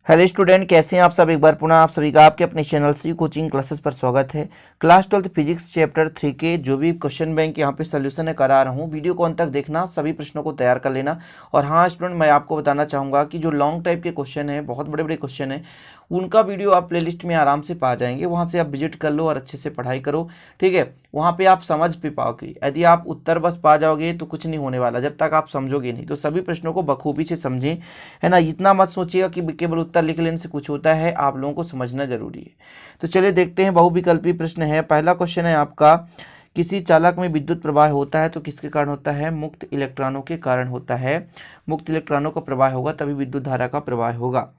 Hello student, कैसे हैं आप सब। एक बार पुनः आप सभी का आपके अपने चैनल सी कोचिंग क्लासेस पर स्वागत है। क्लास 12 फिजिक्स चैप्टर 3 के जो भी क्वेश्चन बैंक यहाँ पे सोल्यूशन है करा रहा हूँ, वीडियो को अंत तक देखना, सभी प्रश्नों को तैयार कर लेना। और हाँ स्टूडेंट, मैं आपको बताना चाहूँगा कि जो लॉन्ग टाइप के क्वेश्चन है, बहुत बड़े बड़े क्वेश्चन है, उनका वीडियो आप प्लेलिस्ट में आराम से पा जाएंगे। वहाँ से आप विजिट कर लो और अच्छे से पढ़ाई करो, ठीक है। वहाँ पे आप समझ भी पाओगे। यदि आप उत्तर बस पा जाओगे तो कुछ नहीं होने वाला, जब तक आप समझोगे नहीं। तो सभी प्रश्नों को बखूबी से समझें, है ना। इतना मत सोचिएगा कि केवल उत्तर लिख लेने से कुछ होता है, आप लोगों को समझना जरूरी है। तो चलिए देखते हैं, बहुविकल्पी प्रश्न है। पहला क्वेश्चन है आपका, किसी चालक में विद्युत प्रवाह होता है तो किसके कारण होता है? मुक्त इलेक्ट्रॉनों के कारण होता है। मुक्त इलेक्ट्रॉनों का प्रवाह होगा तभी विद्युत धारा का प्रवाह होगा।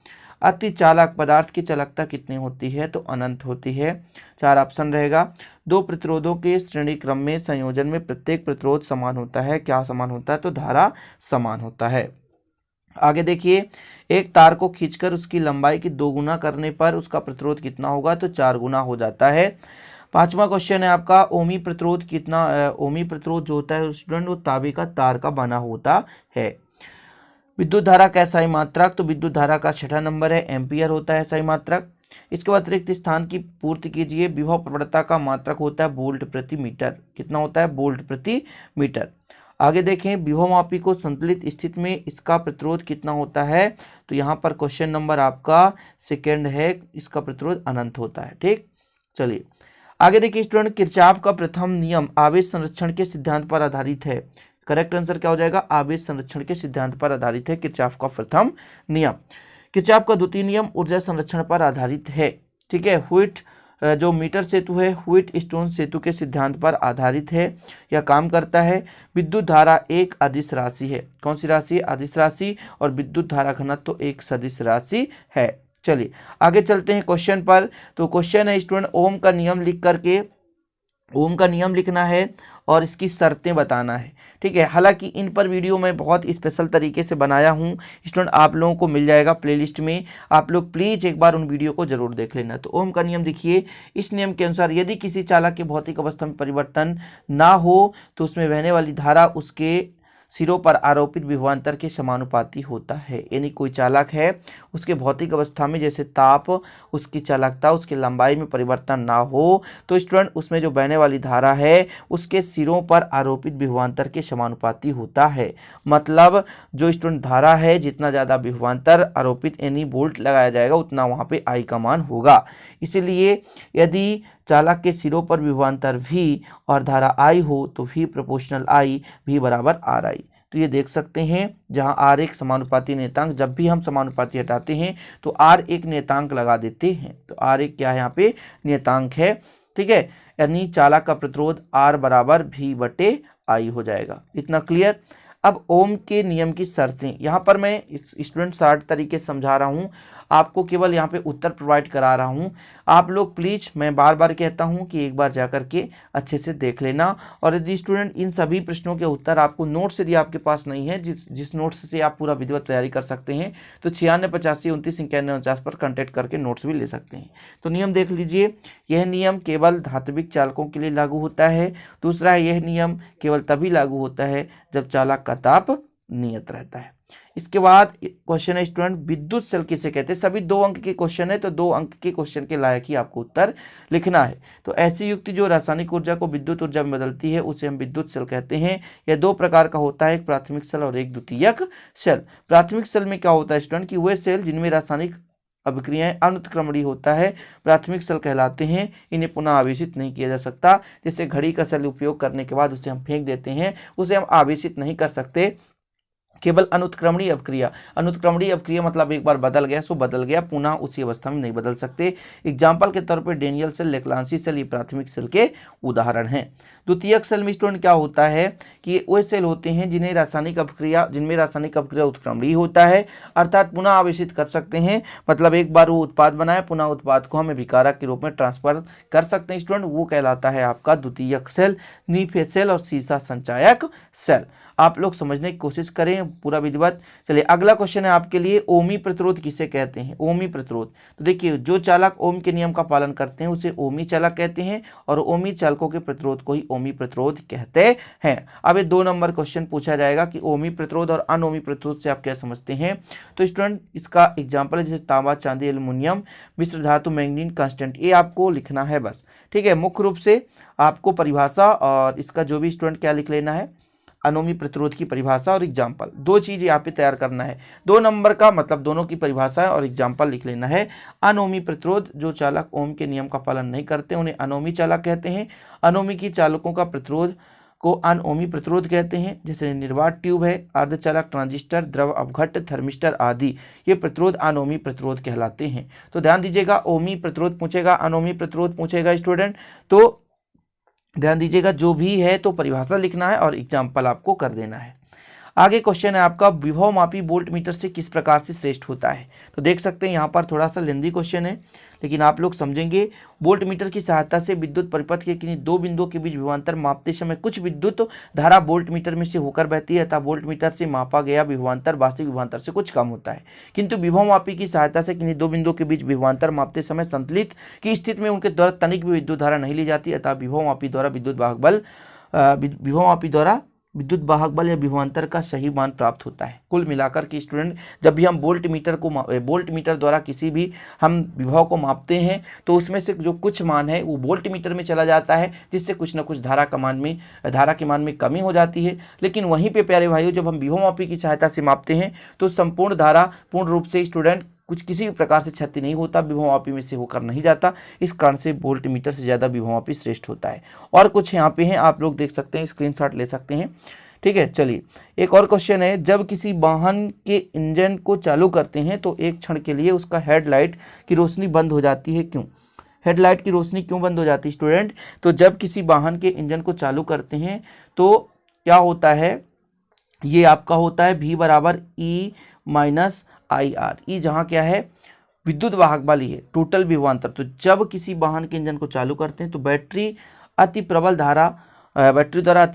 अति चालक पदार्थ की चालकता कितनी होती है? तो अनंत होती है। 4 ऑप्शन रहेगा। दो प्रतिरोधों के श्रेणी क्रम में संयोजन में प्रत्येक प्रतिरोध समान होता है। क्या समान होता है? तो धारा समान होता है। आगे देखिए, एक तार को खींचकर उसकी लंबाई की 2 गुना करने पर उसका प्रतिरोध कितना होगा? तो 4 गुना हो जाता है। 5वां क्वेश्चन है आपका, ओमी प्रतिरोध कितना? ओमी प्रतिरोध जो होता है स्टूडेंट, वो तांबे का तार का बना होता है। विद्युत धारा का SI मात्रक, तो विद्युत धारा का 6ठा नंबर है, एम्पियर होता है SI मात्रक। इसके बाद अतिरिक्त स्थान की पूर्ति कीजिए। विभव प्रवणता का मात्रक होता है वोल्ट प्रति मीटर। कितना होता है? वोल्ट प्रति मीटर। आगे देखें, विभवमापी को संतुलित स्थिति में इसका प्रतिरोध कितना होता है? तो यहाँ पर क्वेश्चन नंबर आपका सेकंड है, इसका प्रतिरोध अनंत होता है। ठीक, चलिए आगे देखिए स्टूडेंट, किरचॉफ का प्रथम नियम आवेश संरक्षण के सिद्धांत पर आधारित है। करेक्ट आंसर क्या हो जाएगा? आवेश संरक्षण के सिद्धांत पर आधारित है किरचॉफ का प्रथम नियम। किरचॉफ का द्वितीय नियम ऊर्जा संरक्षण पर आधारित है। ठीक है, व्हिट जो मीटर सेतु है, व्हिट स्टोन सेतु के सिद्धांत पर आधारित है, यह काम करता है। विद्युत धारा एक अदिश राशि है। कौन सी राशि? अदिश राशि। और विद्युत धारा घनत्व तो एक सदिश राशि है। चलिए आगे चलते हैं क्वेश्चन पर। तो क्वेश्चन है स्टूडेंट, ओम का नियम लिख करके, ओम का नियम लिखना है और इसकी शर्तें बताना है। ठीक है, हालांकि इन पर वीडियो मैं बहुत स्पेशल तरीके से बनाया हूं स्टूडेंट, आप लोगों को मिल जाएगा प्लेलिस्ट में। आप लोग प्लीज एक बार उन वीडियो को जरूर देख लेना। तो ओम का नियम देखिए, इस नियम के अनुसार यदि किसी चालक के भौतिक अवस्था में परिवर्तन ना हो तो उसमें बहने वाली धारा उसके सिरों पर आरोपित विभवांतर के समानुपाती होता है। यानी कोई चालक है, उसके भौतिक अवस्था में जैसे ताप, उसकी चालकता, उसकी लंबाई में परिवर्तन ना हो तो स्टूडेंट उसमें जो बहने वाली धारा है उसके सिरों पर आरोपित विभवांतर के समानुपाती होता है। मतलब जो स्टूडेंट धारा है, जितना ज़्यादा विभवांतर आरोपित यानी वोल्ट लगाया जाएगा, उतना वहाँ पे आई का मान होगा। इसीलिए यदि चालक के सिरों पर विभवांतर V और धारा I हो तो V प्रोपोर्शनल I, V बराबर RI। तो ये देख सकते हैं, जहां R एक समानुपाती नियतांक, जब भी हम समानुपाती हटाते हैं तो R एक नियतांक लगा देते हैं। तो R एक क्या है? यहाँ पे नियतांक है। ठीक है, यानी चालक का प्रतिरोध R बराबर V बटे I हो जाएगा। इतना क्लियर। अब ओम के नियम की शर्तें, यहाँ पर मैं स्टूडेंट शार्ट तरीके से समझा रहा हूँ, आपको केवल यहाँ पे उत्तर प्रोवाइड करा रहा हूँ। आप लोग प्लीज, मैं बार बार कहता हूँ कि एक बार जा करके अच्छे से देख लेना। और यदि स्टूडेंट इन सभी प्रश्नों के उत्तर आपको नोट्स यदि आपके पास नहीं है, जिस नोट्स से आप पूरा विधिवत तैयारी कर सकते हैं, तो 968529 पर कॉन्टेक्ट करके नोट्स भी ले सकते हैं। तो नियम देख लीजिए, यह नियम केवल धात्विक चालकों के लिए लागू होता है। दूसरा है, यह नियम केवल तभी लागू होता है जब चालक का ताप नियत रहता है। इसके बाद क्वेश्चन है स्टूडेंट, विद्युत सेल किसे कहते हैं? सभी 2 अंक के क्वेश्चन है, तो 2 अंक के क्वेश्चन के लायक ही आपको उत्तर लिखना है। तो ऐसी युक्ति जो रासायनिक ऊर्जा को विद्युत ऊर्जा में बदलती है उसे हम विद्युत सेल कहते हैं। यह 2 प्रकार का होता है, एक प्राथमिक सेल और एक द्वितीयक सेल। प्राथमिक सेल में क्या होता है स्टूडेंट, कि वे सेल जिनमें रासायनिक अभिक्रियाएं अनुत्क्रमणीय होता है, प्राथमिक सेल कहलाते हैं। इन्हें पुनः आवेशित नहीं किया जा सकता। जैसे घड़ी का सेल उपयोग करने के बाद उसे हम फेंक देते हैं, उसे हम आवेशित नहीं कर सकते। केवल अनुत्क्रमणीय अपक्रिया, अनुत्क्रमणीय अपक्रिया मतलब एक बार बदल गया सो बदल गया, पुनः उसी अवस्था में नहीं बदल सकते। एग्जाम्पल के तौर पर डेनियल सेल, लेक्लांसी सेल, ये प्राथमिक सेल के उदाहरण हैं। द्वितीयक सेल में स्टूडेंट क्या होता है कि वे सेल होते हैं जिनमें रासायनिक अपक्रिया उत्क्रमणीय होता है, अर्थात पुनः आवेशित कर सकते हैं। मतलब एक बार वो उत्पाद बनाए, पुनः उत्पाद को हमें विकारक के रूप में ट्रांसफर कर सकते हैं स्टूडेंट, वो कहलाता है आपका द्वितीयक सेल। नीफे सेल और सीसा संचायक सेल। आप लोग समझने की कोशिश करें पूरा विधिवत। चलिए अगला क्वेश्चन है आपके लिए, ओमी प्रतिरोध किसे कहते हैं? ओमी प्रतिरोध, तो देखिए जो चालक ओम के नियम का पालन करते हैं उसे ओमी चालक कहते हैं और ओमी चालकों के प्रतिरोध को ही ओमी प्रतिरोध कहते हैं। अब ये 2 नंबर क्वेश्चन पूछा जाएगा कि ओमी प्रतिरोध और अनोमी प्रतिरोध से आप क्या समझते हैं। तो स्टूडेंट इसका एग्जाम्पल है जैसे तांबा, चांदी, एल्युमिनियम, मिश्र धातु, मैंगनीज, कांस्टेंट, ये आपको लिखना है बस। ठीक है, मुख्य रूप से आपको परिभाषा और इसका जो भी स्टूडेंट क्या लिख लेना है, अनोमी प्रतिरोध की परिभाषा और एग्जाम्पल, 2 चीज यहाँ पे तैयार करना है। 2 नंबर का मतलब दोनों की परिभाषा और एग्जाम्पल लिख लेना है। अनोमी प्रतिरोध, जो चालक ओम के नियम का पालन नहीं करते उन्हें अनोमी चालक कहते हैं। अनोमी की चालकों का प्रतिरोध को अनओमी प्रतिरोध कहते हैं, जैसे निर्वात ट्यूब है, अर्धचालक, ट्रांजिस्टर, द्रव अपघट्ट, थर्मिस्टर आदि, ये प्रतिरोध अनोमी प्रतिरोध कहलाते हैं। तो ध्यान दीजिएगा, ओमी प्रतिरोध पूछेगा, अनोमी प्रतिरोध पूछेगा स्टूडेंट, तो ध्यान दीजिएगा जो भी है तो परिभाषा लिखना है और एग्जाम्पल आपको कर देना है। आगे क्वेश्चन है आपका, विभव मापी वोल्ट मीटर से किस प्रकार से श्रेष्ठ होता है? तो देख सकते हैं यहाँ पर थोड़ा सा लेंदी क्वेश्चन है, लेकिन आप लोग समझेंगे। वोल्ट मीटर की सहायता से विद्युत परिपथ के किन्हीं 2 बिंदुओं के बीच विभवांतर मापते समय कुछ विद्युत धारा वोल्ट मीटर में से होकर बहती है, अतः वोल्ट मीटर से मापा गया विभवांतर वास्तविक विभवांतर से कुछ कम होता है। किंतु विभव मापी की सहायता से किन्हीं 2 बिंदुओं के बीच विभवांतर मापते समय संतुलित की स्थिति में उनके द्वारा तनिक भी विद्युत धारा नहीं ली जाती, अतः विभव मापी द्वारा विद्युत वाहक बल या विभवांतर का सही मान प्राप्त होता है। कुल मिलाकर के स्टूडेंट जब भी हम वोल्ट मीटर द्वारा किसी भी हम विभव को मापते हैं तो उसमें से जो कुछ मान है वो वोल्ट मीटर में चला जाता है, जिससे कुछ न कुछ धारा के मान में कमी हो जाती है। लेकिन वहीं पे प्यारे भाइयों जब हम विभव मापी की सहायता से मापते हैं तो संपूर्ण धारा पूर्ण रूप से स्टूडेंट कुछ किसी भी प्रकार से क्षति नहीं होता, विभव मापी में से होकर नहीं जाता। इस कारण से वोल्ट मीटर से ज़्यादा विभव मापी श्रेष्ठ होता है। और कुछ यहाँ पे हैं, आप लोग देख सकते हैं, स्क्रीनशॉट ले सकते हैं। ठीक है, चलिए एक और क्वेश्चन है, जब किसी वाहन के इंजन को चालू करते हैं तो एक क्षण के लिए उसका हेडलाइट की रोशनी बंद हो जाती है, क्यों? हेडलाइट की रोशनी क्यों बंद हो जाती है स्टूडेंट? तो जब किसी वाहन के इंजन को चालू करते हैं तो क्या होता है, ये आपका होता है V बराबर E माइनस IR। ई जहाँ क्या है, विद्युत वाहक बल है, टोटल विभवांतर। तो जब किसी वाहन के इंजन को चालू करते हैं तो बैटरी द्वारा अति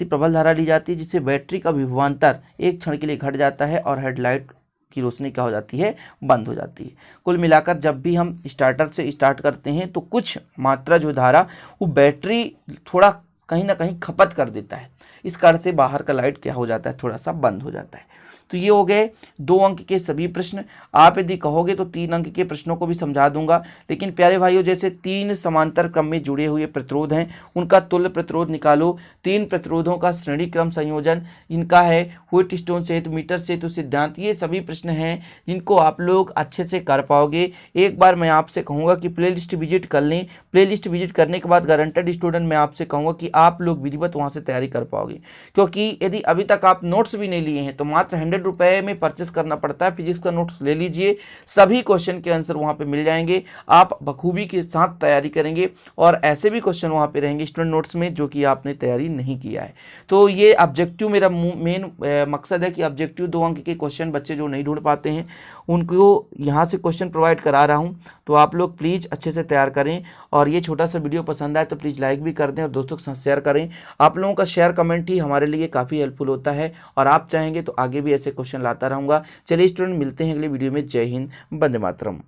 प्रबल धारा ली जाती है, जिससे बैटरी का विभवांतर एक क्षण के लिए घट जाता है और हेडलाइट की रोशनी क्या हो जाती है, बंद हो जाती है। कुल मिलाकर जब भी हम स्टार्टर से स्टार्ट करते हैं तो कुछ मात्रा जो धारा वो बैटरी थोड़ा कहीं ना कहीं खपत कर देता है, इस कारण से बाहर का लाइट क्या हो जाता है, थोड़ा सा बंद हो जाता है। तो ये हो गए 2 अंक के सभी प्रश्न। आप यदि कहोगे तो 3 अंक के प्रश्नों को भी समझा दूंगा, लेकिन प्यारे भाइयों जैसे 3 समांतर क्रम में जुड़े हुए प्रतिरोध हैं उनका तुल्य प्रतिरोध निकालो, 3 प्रतिरोधों का श्रेणी क्रम संयोजन इनका है, व्हीटस्टोन सेतु, मीटर सेतु सिद्धांत, ये सभी प्रश्न हैं जिनको आप लोग अच्छे से कर पाओगे। एक बार मैं आपसे कहूँगा कि प्लेलिस्ट विजिट कर लें, प्लेलिस्ट विजिट करने के बाद गारंटेड स्टूडेंट मैं आपसे कहूँगा कि आप लोग विधिवत वहाँ से तैयारी कर पाओगे, क्योंकि यदि अभी तक आप नोट्स भी नहीं लिए हैं तो मात्र 100 रुपये में परचेस करना पड़ता है। फिजिक्स का नोट्स ले लीजिए, सभी क्वेश्चन के आंसर वहाँ पे मिल जाएंगे, आप बखूबी के साथ तैयारी करेंगे और ऐसे भी क्वेश्चन वहाँ पे रहेंगे स्टूडेंट नोट्स में जो कि आपने तैयारी नहीं किया है। तो ये ऑब्जेक्टिव मेरा मेन मकसद है कि ऑब्जेक्टिव 2 अंक के क्वेश्चन बच्चे जो नहीं ढूंढ पाते हैं उनको यहाँ से क्वेश्चन प्रोवाइड करा रहा हूँ, तो आप लोग प्लीज़ अच्छे से तैयार करें। और ये छोटा सा वीडियो पसंद आए तो प्लीज़ लाइक भी कर दें और दोस्तों के साथ शेयर करें। आप लोगों का शेयर कमेंट ही हमारे लिए काफ़ी हेल्पफुल होता है और आप चाहेंगे तो आगे भी ऐसे क्वेश्चन लाता रहूँगा। चलिए स्टूडेंट, मिलते हैं अगले वीडियो में। जय हिंद, वंदे मातरम।